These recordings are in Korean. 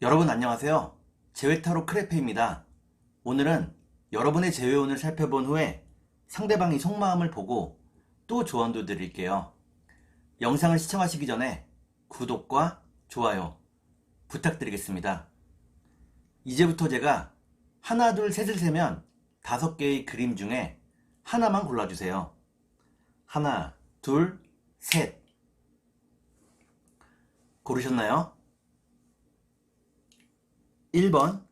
여러분 안녕하세요. 재회타로 크레페입니다. 오늘은 여러분의 재회운을 살펴본 후에 상대방이 속마음을 보고 또 조언도 드릴게요. 영상을 시청하시기 전에 구독과 좋아요 부탁드리겠습니다. 이제부터 제가 하나, 둘, 셋을 세면 5개의 그림 중에 하나만 골라주세요. 하나, 둘, 셋. 고르셨나요? 1번,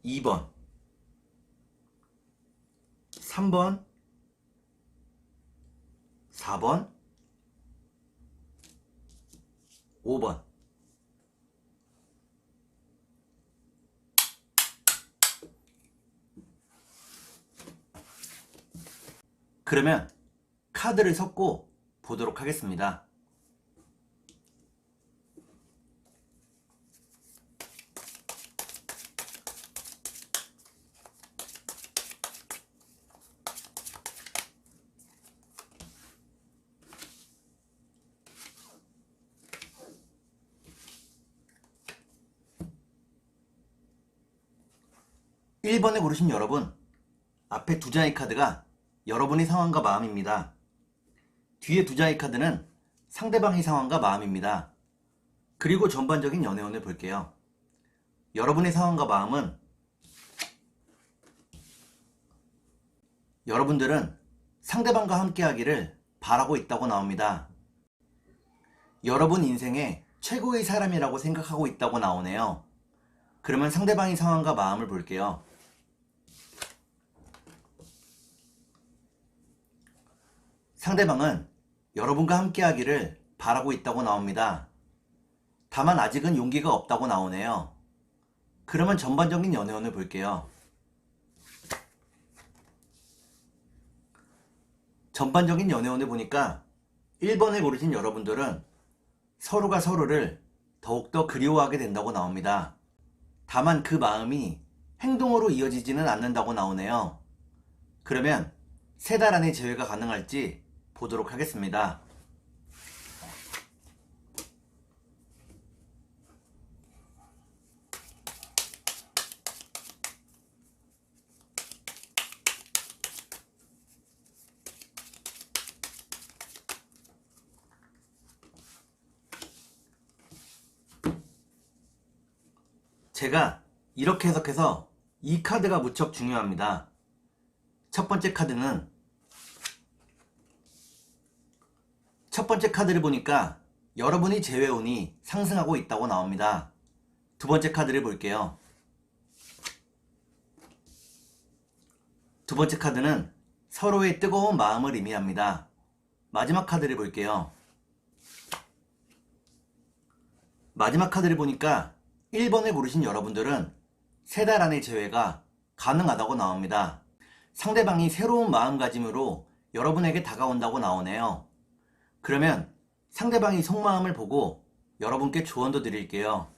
2번, 3번, 4번, 5번. 그러면 카드를 섞고 보도록 하겠습니다. 1번에 고르신 여러분, 앞에 2장의 카드가 여러분의 상황과 마음입니다. 뒤에 2장의 카드는 상대방의 상황과 마음입니다. 그리고 전반적인 연애운을 볼게요. 여러분의 상황과 마음은 여러분들은 상대방과 함께하기를 바라고 있다고 나옵니다. 여러분 인생의 최고의 사람이라고 생각하고 있다고 나오네요. 그러면 상대방의 상황과 마음을 볼게요. 상대방은 여러분과 함께하기를 바라고 있다고 나옵니다. 다만 아직은 용기가 없다고 나오네요. 그러면 전반적인 연애운을 볼게요. 전반적인 연애운을 보니까 1번을 고르신 여러분들은 서로가 서로를 더욱더 그리워하게 된다고 나옵니다. 다만 그 마음이 행동으로 이어지지는 않는다고 나오네요. 그러면 3달 안에 재회가 가능할지 보도록 하겠습니다. 제가 이렇게 해석해서 이 카드가 무척 중요합니다. 첫 번째 카드를 보니까 여러분의 재회운이 상승하고 있다고 나옵니다. 두 번째 카드를 볼게요. 두 번째 카드는 서로의 뜨거운 마음을 의미합니다. 마지막 카드를 볼게요. 마지막 카드를 보니까 1번을 고르신 여러분들은 3달 안에 재회가 가능하다고 나옵니다. 상대방이 새로운 마음가짐으로 여러분에게 다가온다고 나오네요. 그러면 상대방이 속마음을 보고 여러분께 조언도 드릴게요.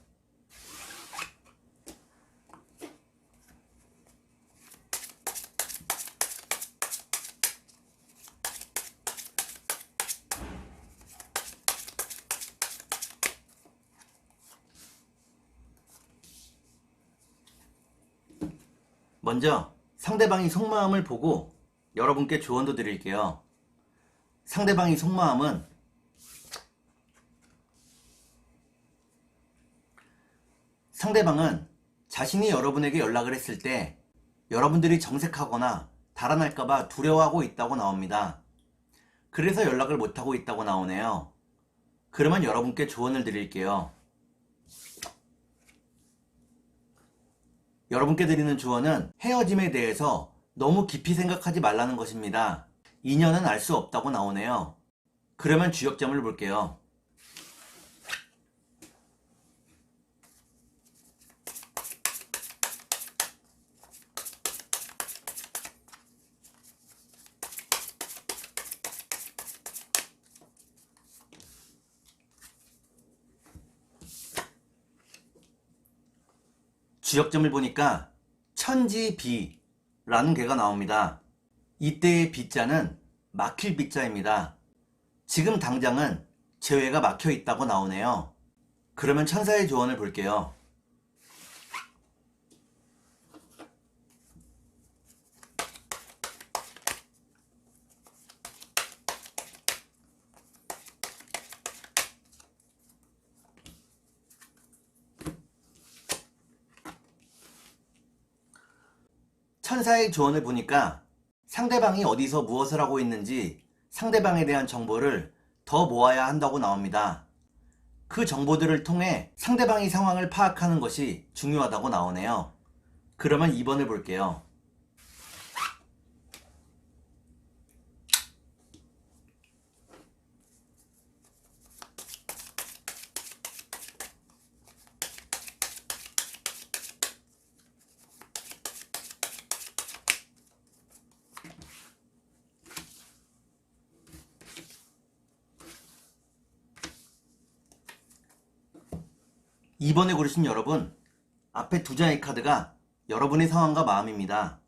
먼저 상대방이 속마음을 보고 여러분께 조언도 드릴게요. 상대방의 속마음은 상대방은 자신이 여러분에게 연락을 했을 때 여러분들이 정색하거나 달아날까봐 두려워하고 있다고 나옵니다. 그래서 연락을 못하고 있다고 나오네요. 그러면 여러분께 조언을 드릴게요. 여러분께 드리는 조언은 헤어짐에 대해서 너무 깊이 생각하지 말라는 것입니다. 인연은 알 수 없다고 나오네요. 그러면 주역점을 볼게요. 주역점을 보니까 천지비라는 개가 나옵니다. 이때의 비자는 막힐 비자입니다. 지금 당장은 재회가 막혀 있다고 나오네요. 그러면 천사의 조언을 볼게요. 천사의 조언을 보니까 상대방이 어디서 무엇을 하고 있는지 상대방에 대한 정보를 더 모아야 한다고 나옵니다. 그 정보들을 통해 상대방의 상황을 파악하는 것이 중요하다고 나오네요. 그러면 2번을 볼게요. 이번에 고르신 여러분, 앞에 두 장의 카드가 여러분의 상황과 마음입니다.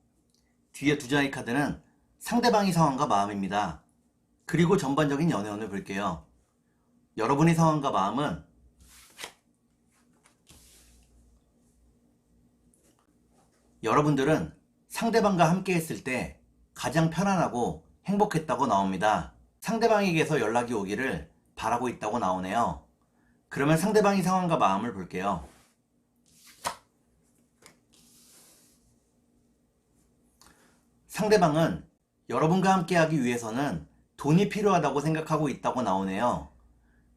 뒤에 두 장의 카드는 상대방의 상황과 마음입니다. 그리고 전반적인 연애운을 볼게요. 여러분의 상황과 마음은 여러분들은 상대방과 함께 했을 때 가장 편안하고 행복했다고 나옵니다. 상대방에게서 연락이 오기를 바라고 있다고 나오네요. 그러면 상대방의 상황과 마음을 볼게요. 상대방은 여러분과 함께하기 위해서는 돈이 필요하다고 생각하고 있다고 나오네요.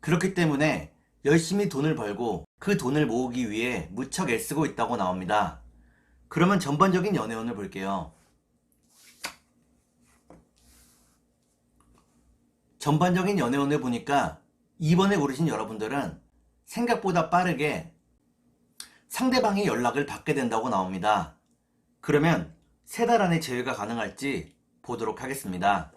그렇기 때문에 열심히 돈을 벌고 그 돈을 모으기 위해 무척 애쓰고 있다고 나옵니다. 그러면 전반적인 연애운을 볼게요. 전반적인 연애운을 보니까 2번에 고르신 여러분들은 생각보다 빠르게 상대방의 연락을 받게 된다고 나옵니다. 그러면 3달 안에 재회가 가능할지 보도록 하겠습니다.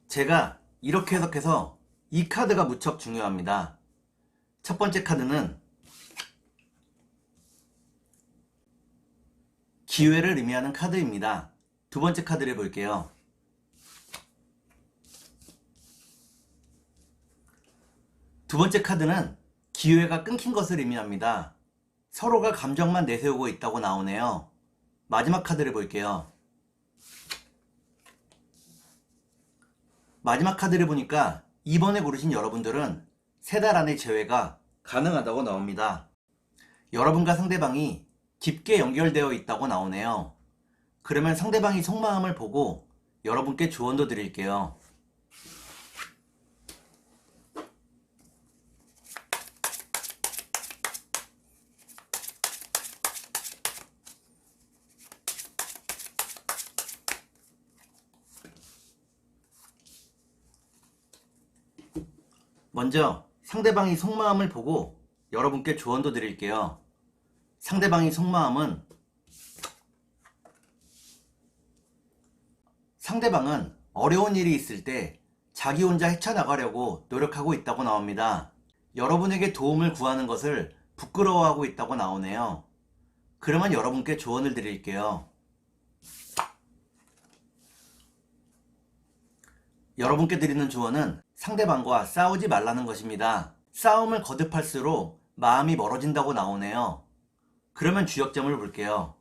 제가 이렇게 해석해서 이 카드가 무척 중요합니다. 첫 번째 카드는 기회를 의미하는 카드입니다. 두 번째 카드를 볼게요. 두 번째 카드는 기회가 끊긴 것을 의미합니다. 서로가 감정만 내세우고 있다고 나오네요. 마지막 카드를 볼게요. 마지막 카드를 보니까 2번에 고르신 여러분들은 3달 안에 재회가 가능하다고 나옵니다. 여러분과 상대방이 깊게 연결되어 있다고 나오네요. 그러면 상대방이 속마음을 보고 여러분께 조언도 드릴게요. 먼저 상대방이 속마음을 보고 여러분께 조언도 드릴게요. 상대방의 속마음은 상대방은 어려운 일이 있을 때 자기 혼자 헤쳐나가려고 노력하고 있다고 나옵니다. 여러분에게 도움을 구하는 것을 부끄러워하고 있다고 나오네요. 그러면 여러분께 조언을 드릴게요. 여러분께 드리는 조언은 상대방과 싸우지 말라는 것입니다. 싸움을 거듭할수록 마음이 멀어진다고 나오네요. 그러면 주역점을 볼게요.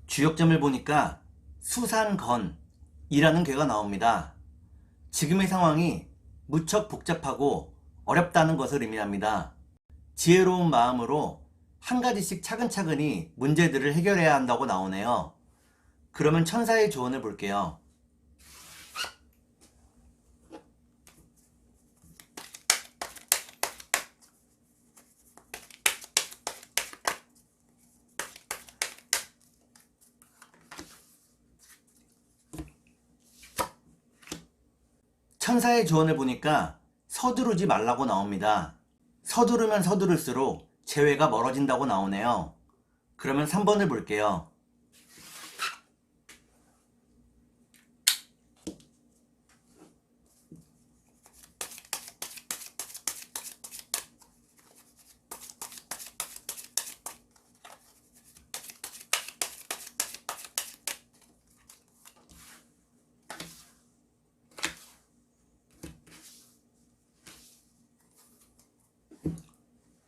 주역점을 보니까 수산건이라는 괴가 나옵니다. 지금의 상황이 무척 복잡하고 어렵다는 것을 의미합니다. 지혜로운 마음으로 한 가지씩 차근차근히 문제들을 해결해야 한다고 나오네요. 그러면 천사의 조언을 볼게요. 천사의 조언을 보니까 서두르지 말라고 나옵니다. 서두르면 서두를수록 재회가 멀어진다고 나오네요. 그러면 3번을 볼게요.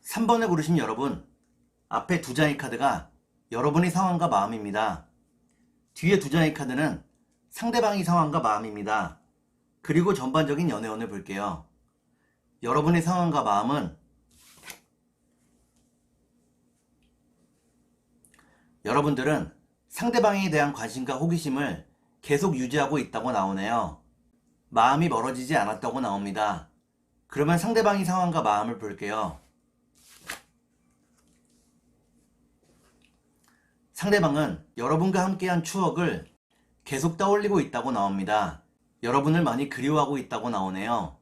삼 번을 고르신 여러분, 앞에 두 장의 카드가 여러분의 상황과 마음입니다. 뒤에 두 장의 카드는 상대방의 상황과 마음입니다. 그리고 전반적인 연애운을 볼게요. 여러분의 상황과 마음은 여러분들은 상대방에 대한 관심과 호기심을 계속 유지하고 있다고 나오네요. 마음이 멀어지지 않았다고 나옵니다. 그러면 상대방의 상황과 마음을 볼게요. 상대방은 여러분과 함께한 추억을 계속 떠올리고 있다고 나옵니다. 여러분을 많이 그리워하고 있다고 나오네요.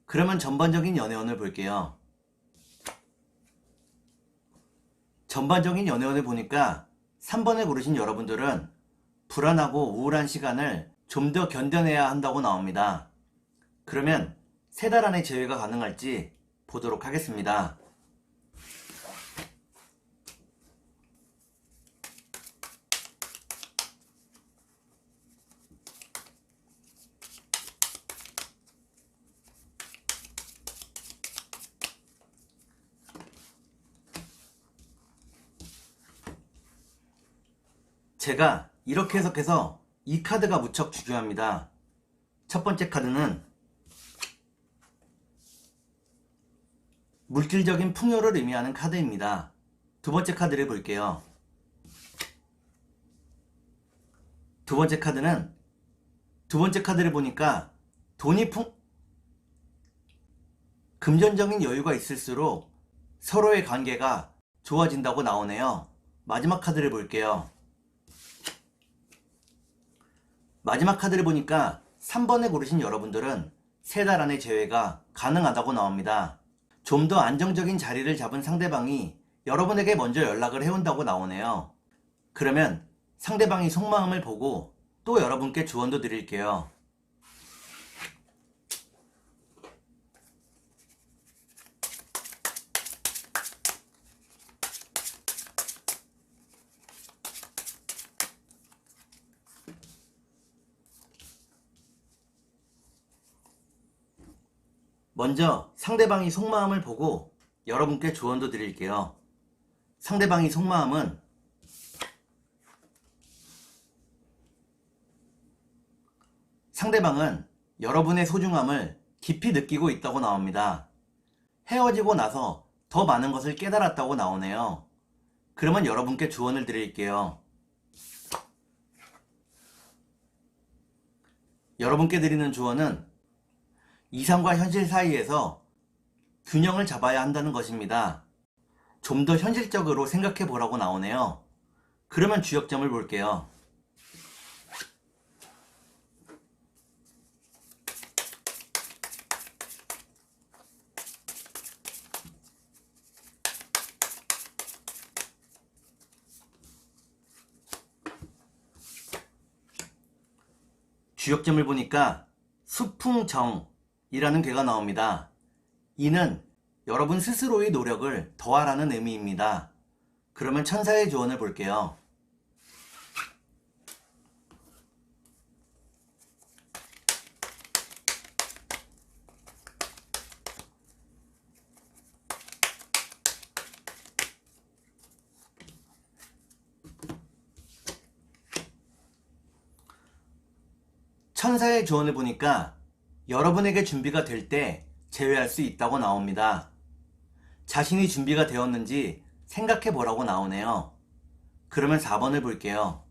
그러면 전반적인 연애운을 볼게요. 전반적인 연애운을 보니까 3번을 고르신 여러분들은 불안하고 우울한 시간을 좀 더 견뎌내야 한다고 나옵니다. 그러면 3달 안에 재회가 가능할지 보도록 하겠습니다. 제가 이렇게 해석해서 이 카드가 무척 중요합니다. 첫 번째 카드는 물질적인 풍요를 의미하는 카드입니다. 두 번째 카드를 볼게요. 두 번째 카드를 보니까 금전적인 여유가 있을수록 서로의 관계가 좋아진다고 나오네요. 마지막 카드를 볼게요. 마지막 카드를 보니까 3번에 고르신 여러분들은 3달 안에 재회가 가능하다고 나옵니다. 좀 더 안정적인 자리를 잡은 상대방이 여러분에게 먼저 연락을 해온다고 나오네요. 그러면 상대방이 속마음을 보고 또 여러분께 조언도 드릴게요. 먼저 상대방이 속마음을 보고 여러분께 조언도 드릴게요. 상대방이 속마음은 상대방은 여러분의 소중함을 깊이 느끼고 있다고 나옵니다. 헤어지고 나서 더 많은 것을 깨달았다고 나오네요. 그러면 여러분께 조언을 드릴게요. 여러분께 드리는 조언은 이상과 현실 사이에서 균형을 잡아야 한다는 것입니다. 좀 더 현실적으로 생각해 보라고 나오네요. 그러면 주역점을 볼게요. 주역점을 보니까 수풍정이라는 괴가 나옵니다. 이는 여러분 스스로의 노력을 더하라는 의미입니다. 그러면 천사의 조언을 볼게요. 천사의 조언을 보니까 여러분에게 준비가 될 때 재회할 수 있다고 나옵니다. 자신이 준비가 되었는지 생각해 보라고 나오네요. 그러면 4번을 볼게요.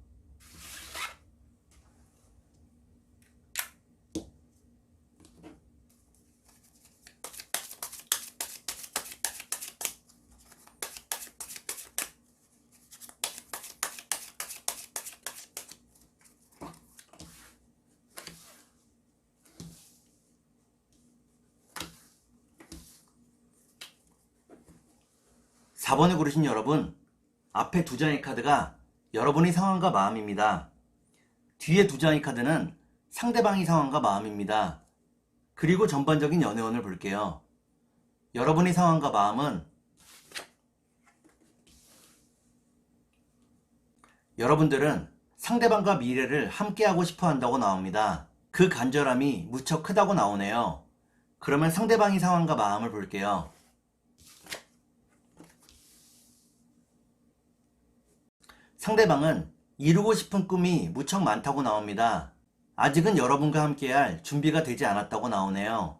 4번을 고르신 여러분, 앞에 두 장의 카드가 여러분의 상황과 마음입니다. 뒤에 두 장의 카드는 상대방의 상황과 마음입니다. 그리고 전반적인 연애운을 볼게요. 여러분의 상황과 마음은 여러분들은 상대방과 미래를 함께하고 싶어 한다고 나옵니다. 그 간절함이 무척 크다고 나오네요. 그러면 상대방의 상황과 마음을 볼게요. 상대방은 이루고 싶은 꿈이 무척 많다고 나옵니다. 아직은 여러분과 함께할 준비가 되지 않았다고 나오네요.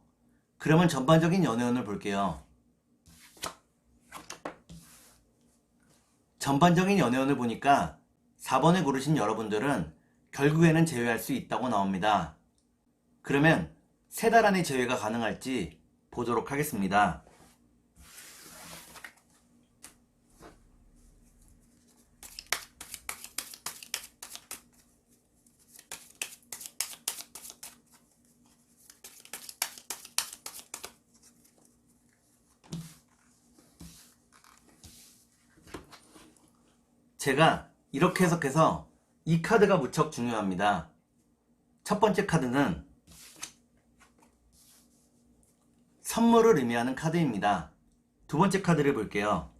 그러면 전반적인 연애운을 볼게요. 전반적인 연애운을 보니까 4번을 고르신 여러분들은 결국에는 제외할 수 있다고 나옵니다. 그러면 3달 안에 제외가 가능할지 보도록 하겠습니다. 제가 이렇게 해석해서 이 카드가 무척 중요합니다. 첫 번째 카드는 선물을 의미하는 카드입니다. 두 번째 카드를 볼게요.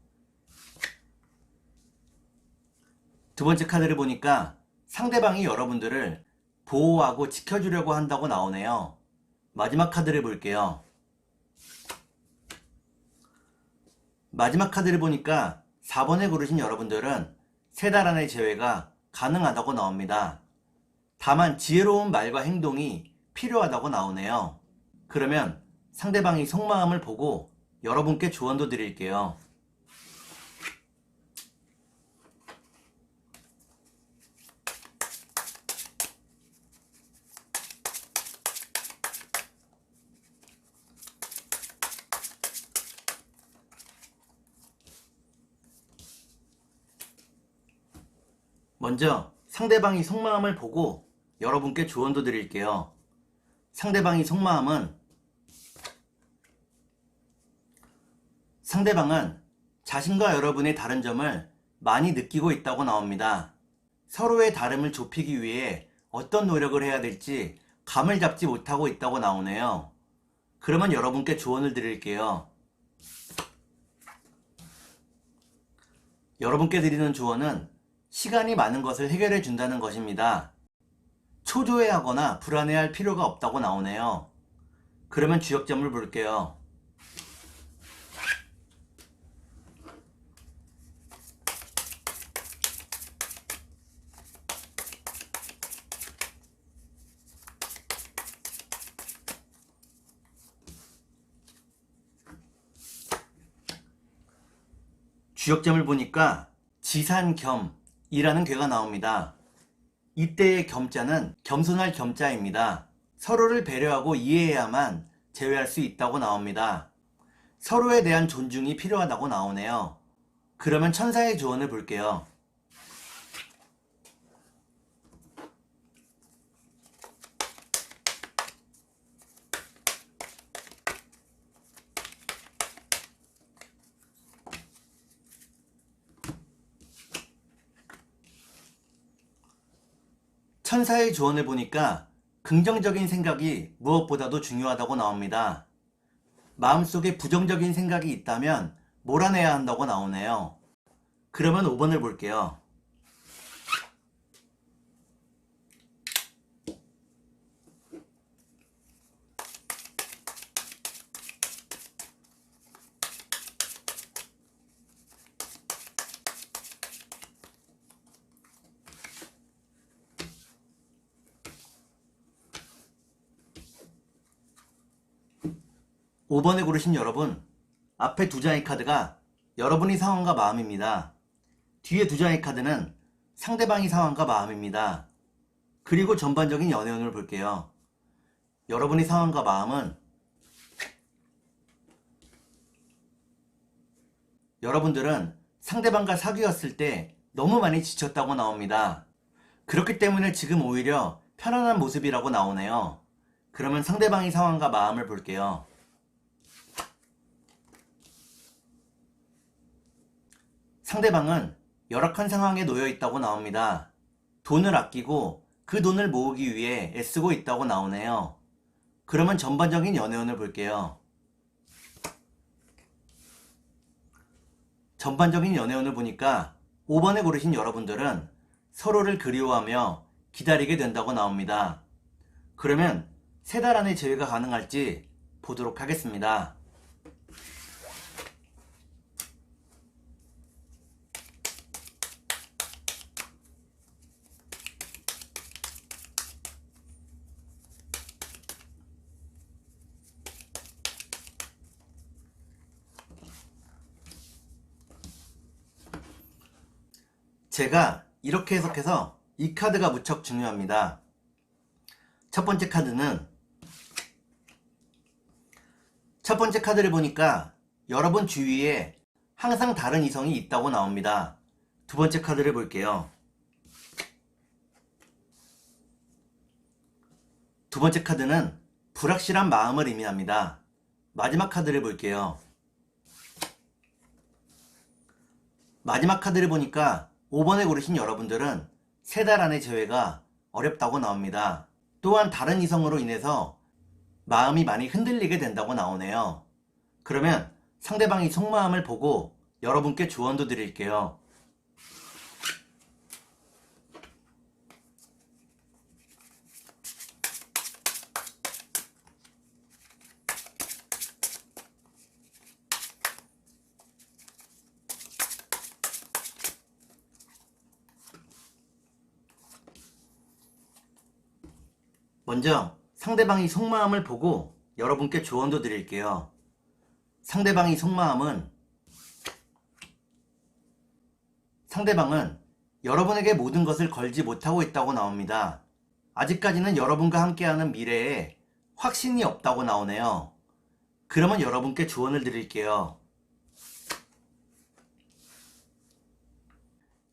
두 번째 카드를 보니까 상대방이 여러분들을 보호하고 지켜주려고 한다고 나오네요. 마지막 카드를 볼게요. 마지막 카드를 보니까 4번을 고르신 여러분들은 3달 안의 제외가 가능하다고 나옵니다. 다만 지혜로운 말과 행동이 필요하다고 나오네요. 그러면 상대방의 속마음을 보고 여러분께 조언도 드릴게요. 먼저 상대방의 속마음을 보고 여러분께 조언도 드릴게요. 상대방의 속마음은 상대방은 자신과 여러분의 다른 점을 많이 느끼고 있다고 나옵니다. 서로의 다름을 좁히기 위해 어떤 노력을 해야 될지 감을 잡지 못하고 있다고 나오네요. 그러면 여러분께 조언을 드릴게요. 여러분께 드리는 조언은 시간이 많은 것을 해결해 준다는 것입니다. 초조해하거나 불안해할 필요가 없다고 나오네요. 그러면 주역점을 볼게요. 주역점을 보니까 지산겸이라는 괴가 나옵니다. 이때의 겸자는 겸손할 겸자입니다. 서로를 배려하고 이해해야만 제외할 수 있다고 나옵니다. 서로에 대한 존중이 필요하다고 나오네요. 그러면 천사의 조언을 볼게요. 천사의 조언을 보니까 긍정적인 생각이 무엇보다도 중요하다고 나옵니다. 마음속에 부정적인 생각이 있다면 몰아내야 한다고 나오네요. 그러면 5번을 볼게요. 5번을 고르신 여러분, 앞에 두 장의 카드가 여러분의 상황과 마음입니다. 뒤에 두 장의 카드는 상대방의 상황과 마음입니다. 그리고 전반적인 연애운을 볼게요. 여러분의 상황과 마음은 여러분들은 상대방과 사귀었을 때 너무 많이 지쳤다고 나옵니다. 그렇기 때문에 지금 오히려 편안한 모습이라고 나오네요. 그러면 상대방의 상황과 마음을 볼게요. 상대방은 열악한 상황에 놓여 있다고 나옵니다. 돈을 아끼고 그 돈을 모으기 위해 애쓰고 있다고 나오네요. 그러면 전반적인 연애운을 볼게요. 전반적인 연애운을 보니까 5번에 고르신 여러분들은 서로를 그리워하며 기다리게 된다고 나옵니다. 그러면 3달 안에 재회가 가능할지 보도록 하겠습니다. 제가 이렇게 해석해서 이 카드가 무척 중요합니다. 첫 번째 카드를 보니까 여러분 주위에 항상 다른 이성이 있다고 나옵니다. 두 번째 카드를 볼게요. 두 번째 카드는 불확실한 마음을 의미합니다. 마지막 카드를 볼게요. 마지막 카드를 보니까 5번에 고르신 여러분들은 3달 안의 재회가 어렵다고 나옵니다. 또한 다른 이성으로 인해서 마음이 많이 흔들리게 된다고 나오네요. 그러면 상대방이 속마음을 보고 여러분께 조언도 드릴게요. 먼저 상대방이 속마음을 보고 여러분께 조언도 드릴게요. 상대방은 여러분에게 모든 것을 걸지 못하고 있다고 나옵니다. 아직까지는 여러분과 함께하는 미래에 확신이 없다고 나오네요. 그러면 여러분께 조언을 드릴게요.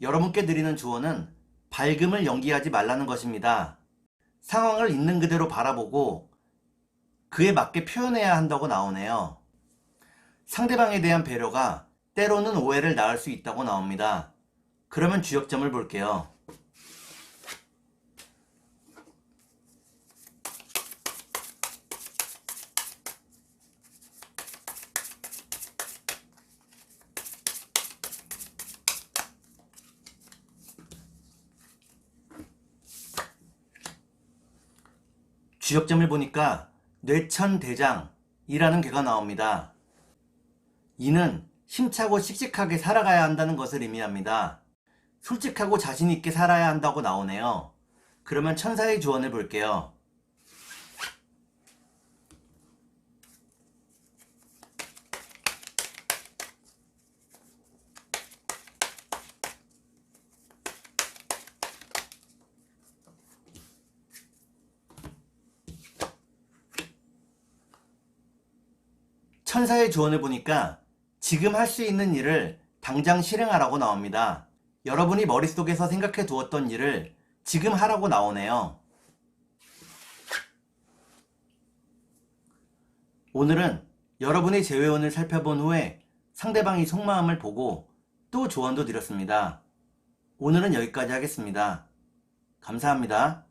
여러분께 드리는 조언은 밝음을 연기하지 말라는 것입니다. 상황을 있는 그대로 바라보고 그에 맞게 표현해야 한다고 나오네요. 상대방에 대한 배려가 때로는 오해를 낳을 수 있다고 나옵니다. 그러면 주역점을 볼게요. 주역점을 보니까 뇌천대장이라는 괴가 나옵니다. 이는 힘차고 씩씩하게 살아가야 한다는 것을 의미합니다. 솔직하고 자신있게 살아야 한다고 나오네요. 그러면 천사의 조언을 볼게요. 천사의 조언을 보니까 지금 할 수 있는 일을 당장 실행하라고 나옵니다. 여러분이 머릿속에서 생각해 두었던 일을 지금 하라고 나오네요. 오늘은 여러분의 재회운을 살펴본 후에 상대방의 속마음을 보고 또 조언도 드렸습니다. 오늘은 여기까지 하겠습니다. 감사합니다.